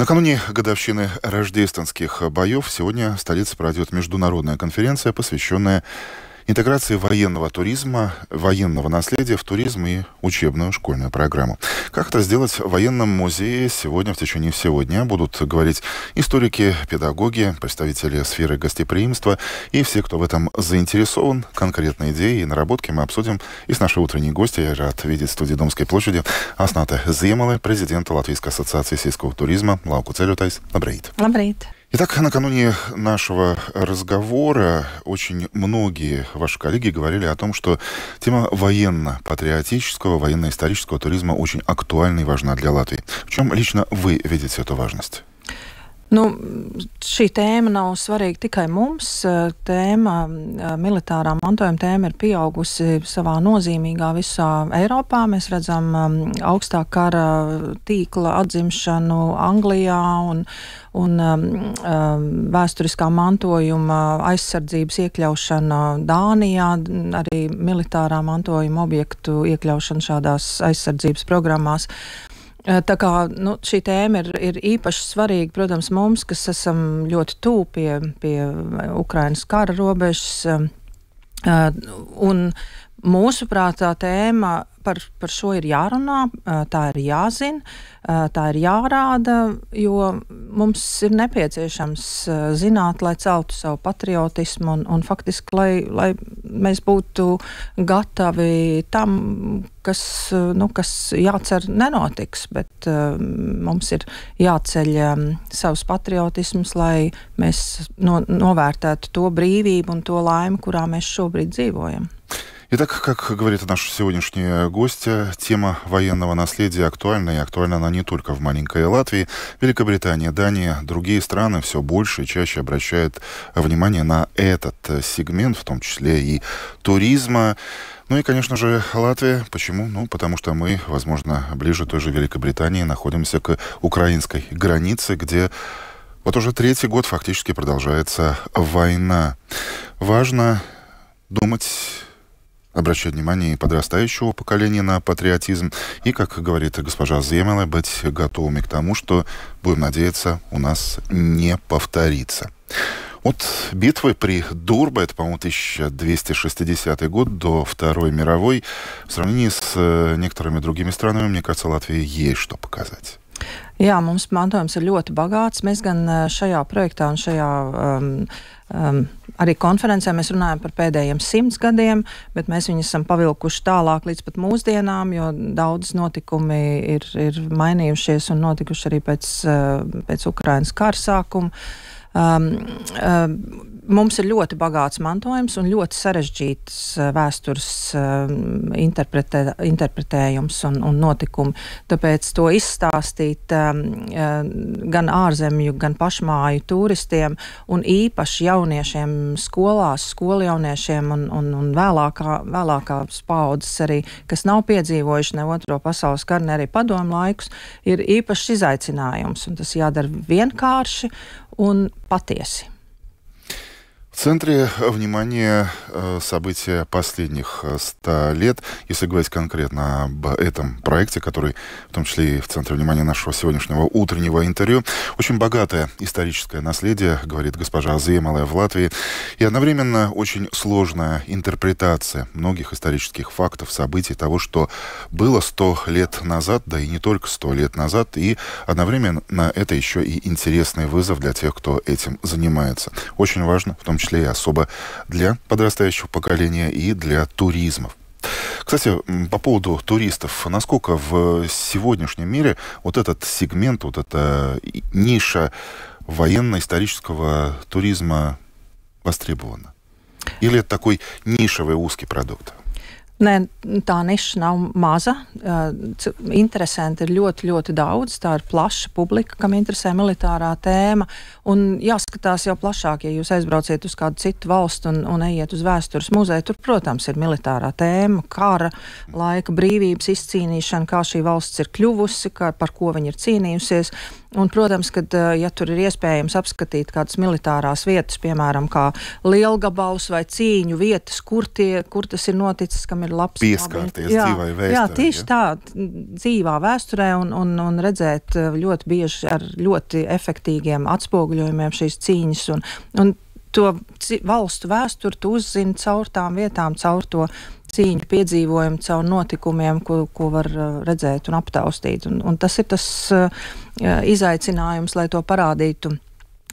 Накануне годовщины рождественских боев сегодня в столице пройдет международная конференция, посвященная интеграции военного туризма, военного наследия в туризм и учебную школьную программу. Как это сделать в военном музее сегодня в течение всего дня будут говорить историки, педагоги, представители сферы гостеприимства и все, кто в этом заинтересован. Конкретные идеи и наработки мы обсудим и с нашей утренней гостьей. Я рад видеть в студии Домской площади Асната Зиемале, президента Латвийской ассоциации сельского туризма. Лауку Целютайс. Добрейт. Добрейт. Итак, накануне нашего разговора очень многие ваши коллеги говорили о том, что тема военно-патриотического, военно-исторического туризма очень актуальна и важна для Латвии. В чем лично вы видите эту важность? Šī tēma nav svarīga tikai mums. Tēma, militārā mantojuma tēma ir pieaugusi savā nozīmīgā visā Eiropā. Mēs redzam augstā kara tīkla atzimšanu Anglijā un vēsturiskā mantojuma aizsardzības iekļaušana Dānijā, arī militārā mantojuma objektu iekļaušana šādās aizsardzības programmās. Tā kā šī tēma ir īpaši svarīga, protams, mums, kas esam ļoti tuvu pie Ukrainas kara robežas. Un mūsuprāt, tā tēma par šo ir jārunā, tā ir jāzina, tā ir jārāda, jo mums ir nepieciešams zināt, lai celtu savu patriotismu un faktiski, lai mēs būtu gatavi tam, kas jācer nenotiks, bet mums ir jāceļ savus patriotismus, lai mēs novērtētu to brīvību un to laimi, kurā mēs šobrīd dzīvojam. Итак, как говорит наша сегодняшняя гостья, тема военного наследия актуальна, и актуальна она не только в маленькой Латвии. Великобритания, Дания, другие страны все больше и чаще обращают внимание на этот сегмент, в том числе и туризма. Ну и, конечно же, Латвия. Почему? Потому что мы, возможно, ближе той же Великобритании находимся к украинской границе, где вот уже третий год фактически продолжается война. Важно думать, обращать внимание подрастающего поколения на патриотизм и, как говорит госпожа Зиемале, быть готовыми к тому, что, будем надеяться, у нас не повторится. От битвы при Дурбе, это, по-моему, 1260 год, до Второй мировой, в сравнении с некоторыми другими странами, мне кажется, Латвии есть что показать. Jā, mums mantojums ir ļoti bagāts. Mēs gan šajā projektā un šajā arī konferencē mēs runājam par pēdējiem 100 gadiem, bet mēs viņus esam pavilkuši tālāk līdz pat mūsdienām, jo daudz notikumi ir mainījušies un notikuši arī pēc Ukrainas kara sākuma. Mums ir ļoti bagāts mantojums un ļoti sarežģīts vēstures interpretējums un notikumi. Tāpēc to izstāstīt gan ārzemju, gan pašmāju turistiem un īpaši jauniešiem skolās, skolajauniešiem un vēlākās paudzes arī, kas nav piedzīvojuši ne Otro pasaules karu, ne arī padomu laikus, ir īpašs izaicinājums. Un tas jādara vienkārši un patieси. В центре внимания события последних 100 лет, если говорить конкретно об этом проекте, который в том числе и в центре внимания нашего сегодняшнего утреннего интервью. Очень богатое историческое наследие, говорит госпожа Зиемале, в Латвии, и одновременно очень сложная интерпретация многих исторических фактов, событий, того, что было 100 лет назад, да и не только 100 лет назад, и одновременно это еще и интересный вызов для тех, кто этим занимается. Очень важно, в том числе и особо для подрастающего поколения и для туризмов. Кстати, по поводу туристов, насколько в сегодняшнем мире вот этот сегмент, вот эта ниша военно-исторического туризма востребована? Или это такой нишевый узкий продукт? Nē, tā niša nav maza. Interesanti ir ļoti, ļoti daudz. Tā ir plaša publika, kam interesē militārā tēma. Un jāskatās jau plašāk, ja jūs aizbrauciet uz kādu citu valstu un ejiet uz vēstures muzeju. Tur, protams, ir militārā tēma, kara laika brīvības izcīnīšana, kā šī valsts ir kļuvusi, par ko viņa ir cīnījusies. Un, protams, kad, ja tur ir iespējams apskatīt kādas militārās vietas, piemēram, kā lielgabals vai cīņu vietas, kur tas ir noticis, kam ir labs pieskārties dzīvai vēsturē. Jā, tieši tā, dzīvā vēsturē un redzēt ļoti bieži ar ļoti efektīgiem atspoguļojumiem šīs cīņas un to valstu vēsturi tu uzzini caur tām vietām, caur to cīņu piedzīvojumu, caur notikumiem, ko var redzēt un aptaustīt. Un tas ir tas изaicinājums, lai то парадītu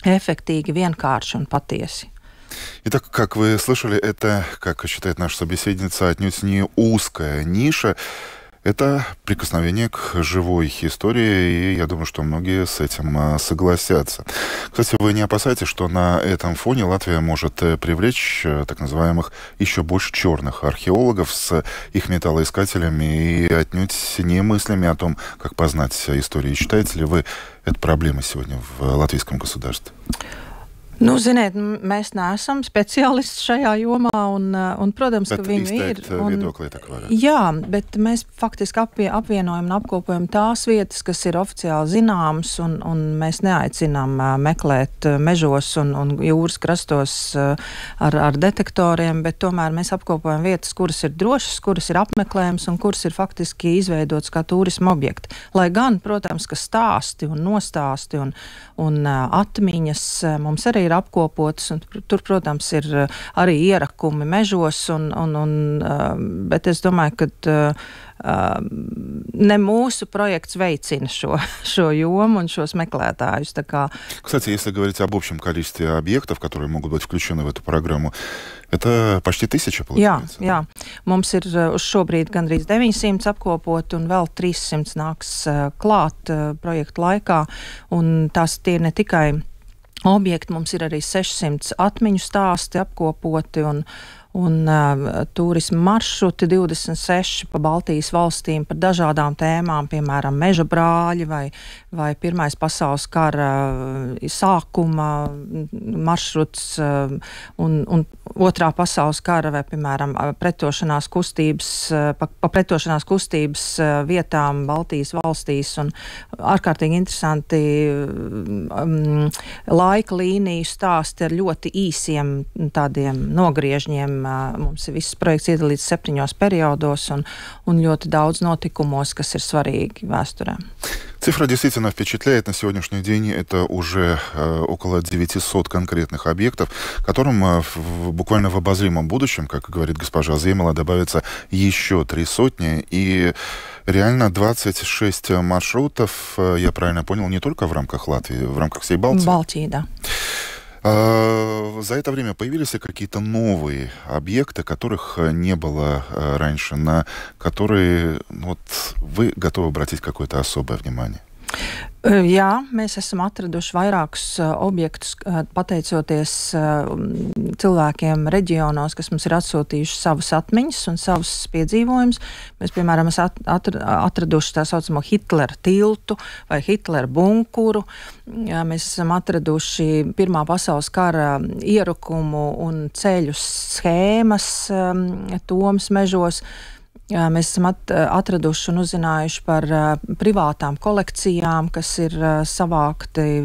эффектīgi, vienkārši un patiesi. Итак, как вы слышали, это, как считает наша собеседница, отнюдь не узкая ниша. Это прикосновение к живой истории, и я думаю, что многие с этим согласятся. Кстати, вы не опасаетесь, что на этом фоне Латвия может привлечь так называемых еще больше черных археологов с их металлоискателями и отнюдь не мыслями о том, как познать историю. Считаете ли вы это проблемой сегодня в латвийском государстве? Nu, ziniet, mēs neesam speciālisti šajā jomā, un protams, ka viņi ir. Jā, bet mēs faktiski apvienojam un apkopojam tās vietas, kas ir oficiāli zināmas, un mēs neaicinām meklēt mežos un jūras krastos ar detektoriem, bet tomēr mēs apkopojam vietas, kuras ir drošas, kuras ir apmeklējums un kuras ir faktiski izveidotas kā turisma objekti. Lai gan, protams, ka stāsti un nostāsti un atmiņas mums arī ir apkopotas, un tur, protams, ir arī ierakumi mežos, bet es domāju, ka не mūsu проекts veicina šo jomu un šos meklētājus. Кстати, если говорить об общем количестве объектов, которые могут быть включены в эту программу, это почти 1000, получается? Jā. Mums ir uz šobrīd gandrīz 900 apkopot, un vēl 300 nāks klāt projektu laikā, un tās tie ne tikai objekti, mums ir arī 600 atmiņu stāsti apkopoti un turisma maršruti 26 pa Baltijas valstīm par dažādām tēmām, piemēram, meža brāļi vai Pirmais pasaules kara sākuma maršruts un Otrā pasaules kara vai, piemēram, pretošanās kustības vietām Baltijas valstīs un ārkārtīgi interesanti laika līniju stāsti ar ļoti īsiem tādiem nogriežņiem. Mums ir viss projekts iedalīts 7 periodos un ļoti daudz notikumos, kas ir svarīgi vēsturē. Цифра действительно впечатляет. На сегодняшний день это уже около 900 конкретных объектов, которым буквально в обозримом будущем, как говорит госпожа Земела, добавится еще 300. И реально 26 маршрутов, я правильно понял, не только в рамках Латвии, в рамках всей Балтии? Балтии, да. За это время появились ли какие-то новые объекты, которых не было раньше, на которые вы готовы обратить какое-то особое внимание? Jā, mēs esam atraduši vairākus objektus, pateicoties cilvēkiem reģionos, kas mums ir atsūtījuši savas atmiņas un savus piedzīvojumus. Mēs, piemēram, esam atraduši tā saucamo Hitlera tiltu vai Hitlera bunkuru. Mēs esam atraduši Pirmā pasaules kara ierukumu un ceļu schēmas Tomas mežos. Mēs esam atraduši un uzzinājuši par privātām kolekcijām, kas ir savākti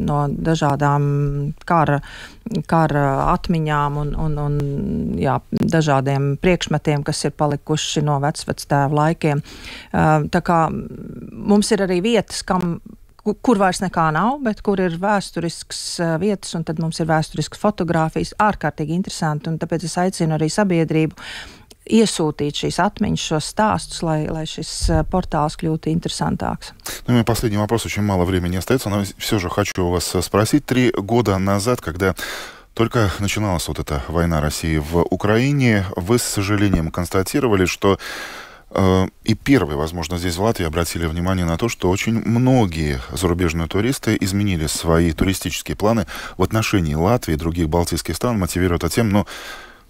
no dažādām kara atmiņām un dažādiem priekšmetiem, kas ir palikuši no vecvectēva laikiem. Tā kā mums ir arī vietas, kur vairs nekā nav, bet kur ir vēsturisks vietas, un tad mums ir vēsturiskas fotogrāfijas, ārkārtīgi interesanti, un tāpēc es aicinu arī sabiedrību iesūtīt šīs atmiņas, šos stāstus, lai šis портал кļūtu интересантāks. У меня последний вопрос, очень мало времени остается, но все же хочу у вас спросить. 3 года назад, когда только начиналась вот эта война России в Украине, вы с сожалением констатировали, что и первые, возможно, здесь в Латвии обратили внимание на то, что очень многие зарубежные туристы изменили свои туристические планы в отношении Латвии и других балтийских стран, мотивируя это тем,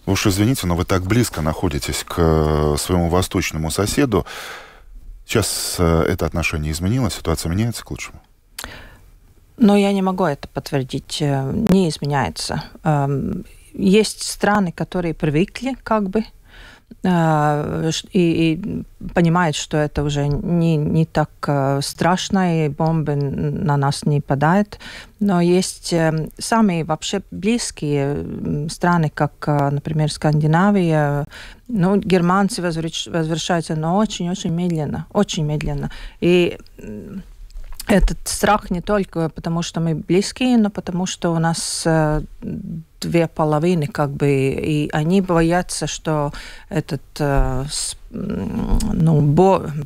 уж извините, но вы так близко находитесь к своему восточному соседу. Сейчас это отношение изменилось, ситуация меняется к лучшему? Но я не могу это подтвердить. Не изменяется. Есть страны, которые привыкли как бы и понимает, что это уже не так страшно, и бомбы на нас не падают. Но есть самые вообще близкие страны, как, например, Скандинавия. Ну, германцы возвращаются, но очень-очень медленно, очень медленно. И этот страх не только потому, что мы близкие, но потому, что у нас две половины, как бы, и они боятся, что этот,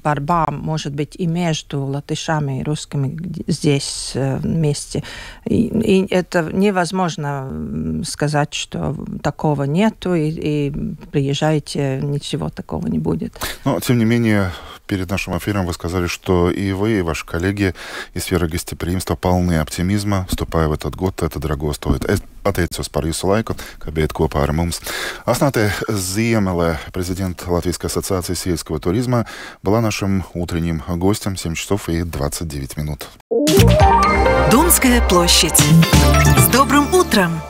борьба может быть и между латышами и русскими здесь вместе. И это невозможно сказать, что такого нету, и приезжайте, ничего такого не будет. Но, тем не менее, перед нашим эфиром вы сказали, что и вы, и ваши коллеги из сферы гостеприимства полны оптимизма, вступая в этот год. Это дорого стоит. Pateicos par jūsu laiku, ka bijat kopā ar mums. Асната Ziemele, президент Латвийской ассоциации сельского туризма, была нашим утренним гостем. 7 часов и 29 минут. Думская площадь. С добрым утром!